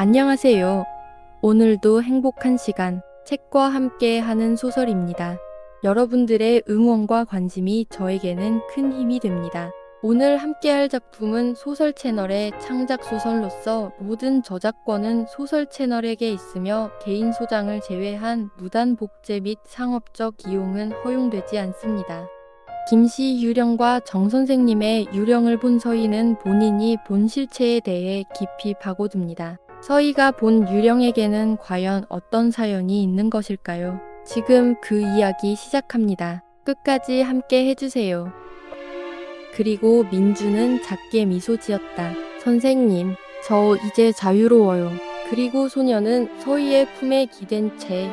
안녕하세요. 오늘도 행복한 시간, 책과 함께 하는 소설입니다. 여러분들의 응원과 관심이 저에게는 큰 힘이 됩니다. 오늘 함께할 작품은 소설 채널의 창작 소설로서 모든 저작권은 소설 채널에게 있으며 개인 소장을 제외한 무단 복제 및 상업적 이용은 허용되지 않습니다. 김씨 유령과 정 선생님의 유령을 본 서희는 본인이 본 실체에 대해 깊이 파고듭니다. 서희가 본 유령에게는 과연 어떤 사연이 있는 것일까요? 지금 그 이야기 시작합니다. 끝까지 함께 해주세요. 그리고 민주는 작게 미소 지었다. 선생님, 저 이제 자유로워요. 그리고 소녀는 서희의 품에 기댄 채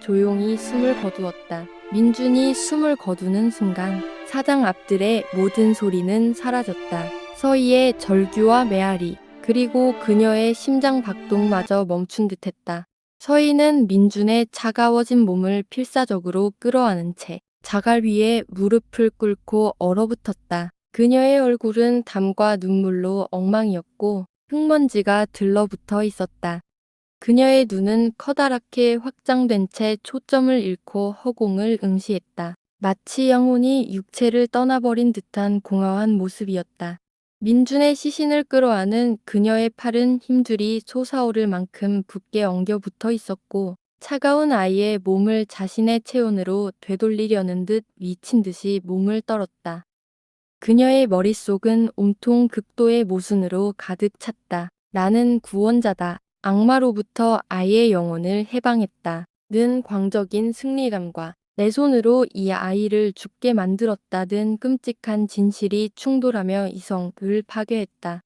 조용히 숨을 거두었다. 민준이 숨을 거두는 순간 사장 앞들의 모든 소리는 사라졌다. 서희의 절규와 메아리, 그리고 그녀의 심장 박동마저 멈춘 듯했다. 서희는 민준의 차가워진 몸을 필사적으로 끌어안은 채 자갈 위에 무릎을 꿇고 얼어붙었다. 그녀의 얼굴은 땀과 눈물로 엉망이었고 흙먼지가 들러붙어 있었다. 그녀의 눈은 커다랗게 확장된 채 초점을 잃고 허공을 응시했다. 마치 영혼이 육체를 떠나버린 듯한 공허한 모습이었다. 민준의 시신을 끌어안은 그녀의 팔은 힘줄이 솟아오를 만큼 굳게 엉겨 붙어 있었고 차가운 아이의 몸을 자신의 체온으로 되돌리려는 듯 미친 듯이 몸을 떨었다. 그녀의 머릿속은 온통 극도의 모순으로 가득 찼다. 나는 구원자다. 악마로부터 아이의 영혼을 해방했다. 는 광적인 승리감과 내 손으로 이 아이를 죽게 만들었다는 끔찍한 진실이 충돌하며 이성을 파괴했다.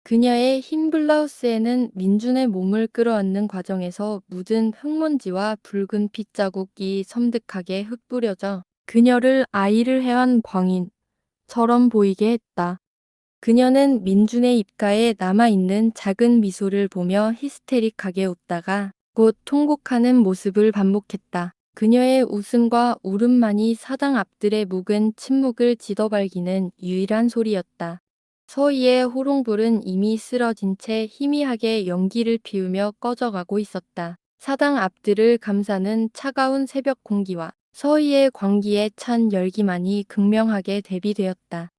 그녀의 흰 블라우스에는 민준의 몸을 끌어안는 과정에서 묻은 흙먼지와 붉은 핏자국이 섬뜩하게 흩뿌려져 그녀를 아이를 해한 광인처럼 보이게 했다. 그녀는 민준의 입가에 남아있는 작은 미소를 보며 히스테릭하게 웃다가 곧 통곡하는 모습을 반복했다. 그녀의 웃음과 울음만이 사당 앞들의 묵은 침묵을 지더발기는 유일한 소리였다. 서희의 호롱불은 이미 쓰러진 채 희미하게 연기를 피우며 꺼져가고 있었다. 사당 앞들을 감싸는 차가운 새벽 공기와 서희의 광기에 찬 열기만이 극명하게 대비되었다.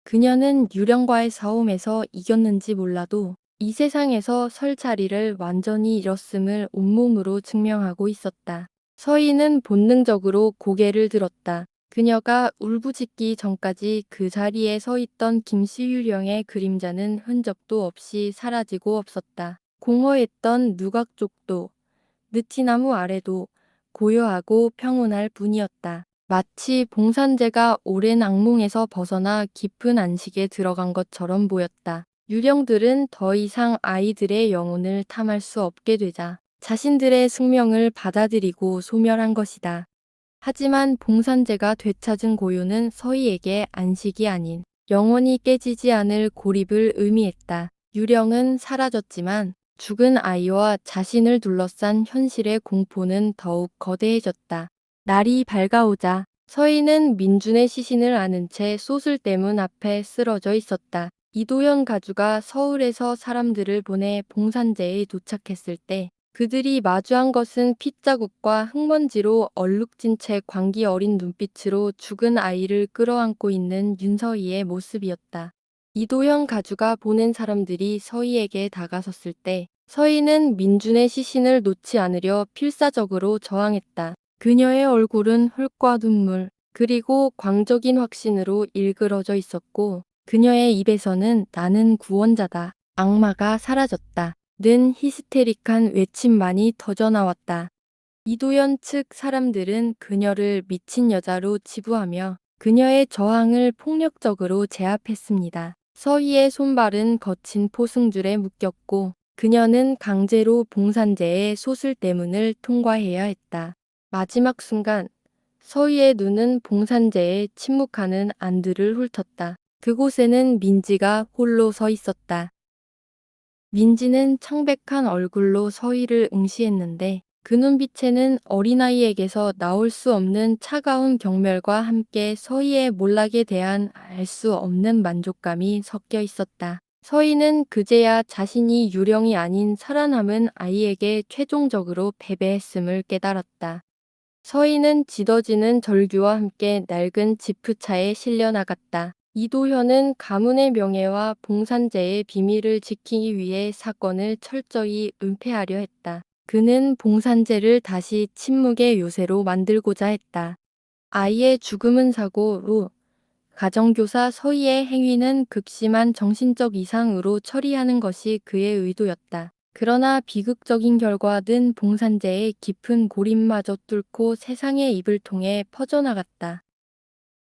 그녀는 유령과의 싸움에서 이겼는지 몰라도 이 세상에서 설 자리를 완전히 잃었음을 온몸으로 증명하고 있었다. 서희는 본능적으로 고개를 들었다. 그녀가 울부짖기 전까지 그 자리에 서 있던 김씨 유령의 그림자는 흔적도 없이 사라지고 없었다. 공허했던 누각 쪽도 느티나무 아래도 고요하고 평온할 뿐이었다. 마치 봉산제가 오랜 악몽에서 벗어나 깊은 안식에 들어간 것처럼 보였다. 유령들은 더 이상 아이들의 영혼을 탐할 수 없게 되자 자신들의 숙명을 받아들이고 소멸한 것이다. 하지만 봉산제가 되찾은 고요는 서희에게 안식이 아닌 영원히 깨지지 않을 고립을 의미했다. 유령은 사라졌지만 죽은 아이와 자신을 둘러싼 현실의 공포는 더욱 거대해졌다. 날이 밝아오자 서희는 민준의 시신을 안은 채 소슬대문 앞에 쓰러져 있었다. 이도현 가주가 서울에서 사람들을 보내 봉산제에 도착했을 때 그들이 마주한 것은 핏자국과 흙먼지로 얼룩진 채 광기 어린 눈빛으로 죽은 아이를 끌어안고 있는 윤서희의 모습이었다. 이도현 가주가 보낸 사람들이 서희에게 다가섰을 때 서희는 민준의 시신을 놓지 않으려 필사적으로 저항했다. 그녀의 얼굴은 흙과 눈물 그리고 광적인 확신으로 일그러져 있었고 그녀의 입에서는 나는 구원자다. 악마가 사라졌다. 는 히스테릭한 외침만이 터져나왔다. 이도현 측 사람들은 그녀를 미친 여자로 치부하며 그녀의 저항을 폭력적으로 제압했습니다. 서희의 손발은 거친 포승줄에 묶였고 그녀는 강제로 봉산제의 소슬대문을 통과해야 했다. 마지막 순간 서희의 눈은 봉산제에 침묵하는 안들을 훑었다. 그곳에는 민지가 홀로 서 있었다. 민지는 청백한 얼굴로 서희를 응시했는데 그 눈빛에는 어린아이에게서 나올 수 없는 차가운 경멸과 함께 서희의 몰락에 대한 알 수 없는 만족감이 섞여 있었다. 서희는 그제야 자신이 유령이 아닌 살아남은 아이에게 최종적으로 패배했음을 깨달았다. 서희는 짖어지는 절규와 함께 낡은 지프차에 실려 나갔다. 이도현은 가문의 명예와 봉산제의 비밀을 지키기 위해 사건을 철저히 은폐하려 했다. 그는 봉산제를 다시 침묵의 요새로 만들고자 했다. 아이의 죽음은 사고로, 가정교사 서희의 행위는 극심한 정신적 이상으로 처리하는 것이 그의 의도였다. 그러나 비극적인 결과는 봉산제의 깊은 고림마저 뚫고 세상의 입을 통해 퍼져나갔다.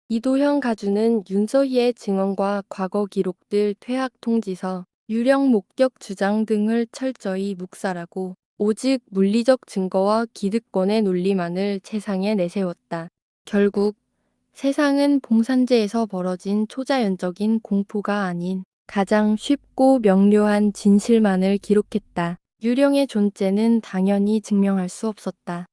이도현 가주는 윤서희의 증언과 과거 기록들, 퇴학 통지서, 유령 목격 주장 등을 철저히 묵살하고 오직 물리적 증거와 기득권의 논리만을 세상에 내세웠다. 결국 세상은 봉산제에서 벌어진 초자연적인 공포가 아닌 가장 쉽고 명료한 진실만을 기록했다. 유령의 존재는 당연히 증명할 수 없었다.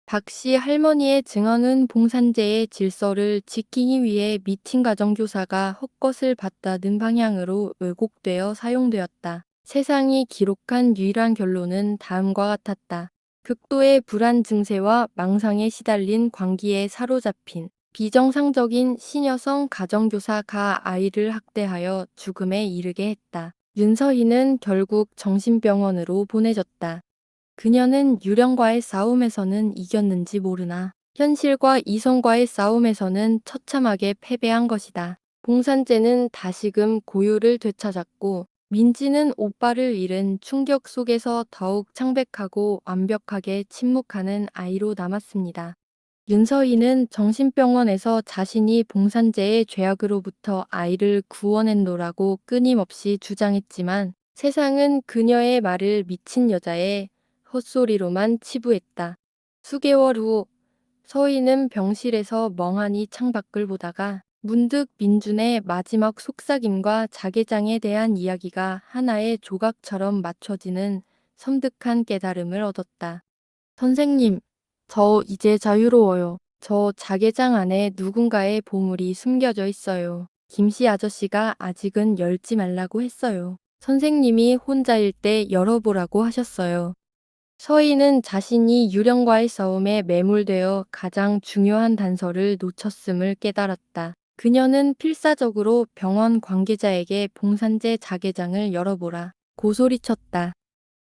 박씨 할머니의 증언은 봉산제의 질서를 지키기 위해 미팅 가정교사가 헛것을 봤다는 방향으로 왜곡되어 사용되었다. 세상이 기록한 유일한 결론은 다음과 같았다. 극도의 불안 증세와 망상에 시달린 광기에 사로잡힌 비정상적인 시녀성 가정교사가 아이를 학대하여 죽음에 이르게 했다. 윤서희는 결국 정신병원으로 보내졌다. 그녀는 유령과의 싸움에서는 이겼는지 모르나 현실과 이성과의 싸움에서는 처참하게 패배한 것이다. 봉산제는 다시금 고요를 되찾았고 민지는 오빠를 잃은 충격 속에서 더욱 창백하고 완벽하게 침묵하는 아이로 남았습니다. 윤서희는 정신병원에서 자신이 봉산제의 죄악으로부터 아이를 구원했노라고 끊임없이 주장했지만 세상은 그녀의 말을 미친 여자의 헛소리로만 치부했다. 수개월 후 서희는 병실에서 멍하니 창밖을 보다가 문득 민준의 마지막 속삭임과 자개장에 대한 이야기가 하나의 조각처럼 맞춰지는 섬뜩한 깨달음을 얻었다. 선생님, 저 이제 자유로워요. 저 자개장 안에 누군가의 보물이 숨겨져 있어요. 김씨 아저씨가 아직은 열지 말라고 했어요. 선생님이 혼자일 때 열어보라고 하셨어요. 서희는 자신이 유령과의 싸움에 매몰되어 가장 중요한 단서를 놓쳤음을 깨달았다. 그녀는 필사적으로 병원 관계자에게 봉산제 자개장을 열어보라 고 소리쳤다.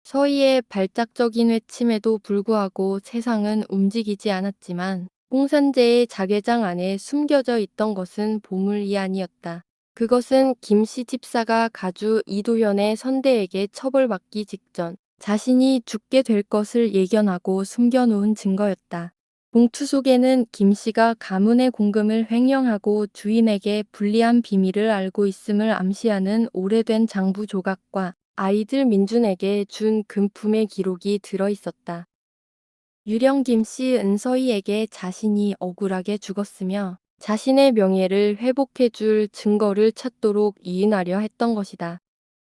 서희의 발작적인 외침에도 불구하고 세상은 움직이지 않았지만 봉산제의 자개장 안에 숨겨져 있던 것은 보물이 아니었다. 그것은 김씨 집사가 가주 이도현의 선대에게 처벌받기 직전 자신이 죽게 될 것을 예견하고 숨겨놓은 증거였다. 봉투 속에는 김씨가 가문의 공금을 횡령하고 주인에게 불리한 비밀을 알고 있음을 암시하는 오래된 장부 조각과 아이들 민준에게 준 금품의 기록이 들어 있었다. 유령 김씨 은서희에게 자신이 억울하게 죽었으며 자신의 명예를 회복해줄 증거를 찾도록 유인하려 했던 것이다.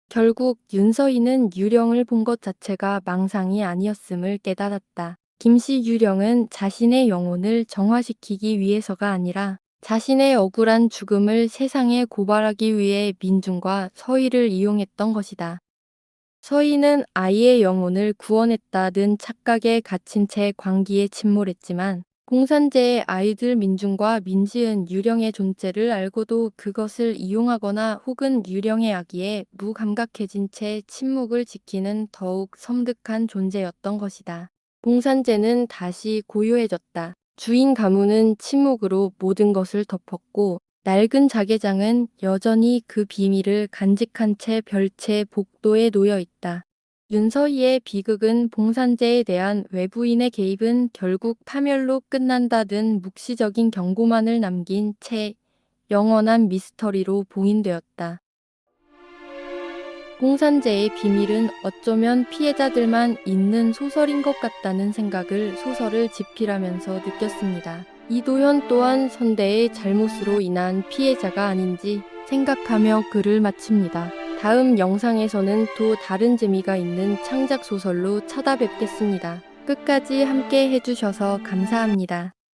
결국 윤서희는 유령을 본 것 자체가 망상이 아니었음을 깨달았다. 김씨 유령은 자신의 영혼을 정화시키기 위해서가 아니라 자신의 억울한 죽음을 세상에 고발하기 위해 민준과 서희를 이용했던 것이다. 서희는 아이의 영혼을 구원했다는 착각에 갇힌 채 광기에 침몰했지만 공산제의 아이들 민준과 민지은 유령의 존재를 알고도 그것을 이용하거나 혹은 유령의 악의에 무감각해진 채 침묵을 지키는 더욱 섬뜩한 존재였던 것이다. 공산제는 다시 고요해졌다. 주인 가문은 침묵으로 모든 것을 덮었고 낡은 자개장은 여전히 그 비밀을 간직한 채 별채 복도에 놓여 있다. 윤서희의 비극은 봉산제에 대한 외부인의 개입은 결국 파멸로 끝난다는 묵시적인 경고만을 남긴 채 영원한 미스터리로 봉인되었다. 봉산제의 비밀은 어쩌면 피해자들만 있는 소설인 것 같다는 생각을 소설을 집필하면서 느꼈습니다. 이도현 또한 선대의 잘못으로 인한 피해자가 아닌지 생각하며 글을 마칩니다. 다음 영상에서는 또 다른 재미가 있는 창작 소설로 찾아뵙겠습니다. 끝까지 함께 해주셔서 감사합니다.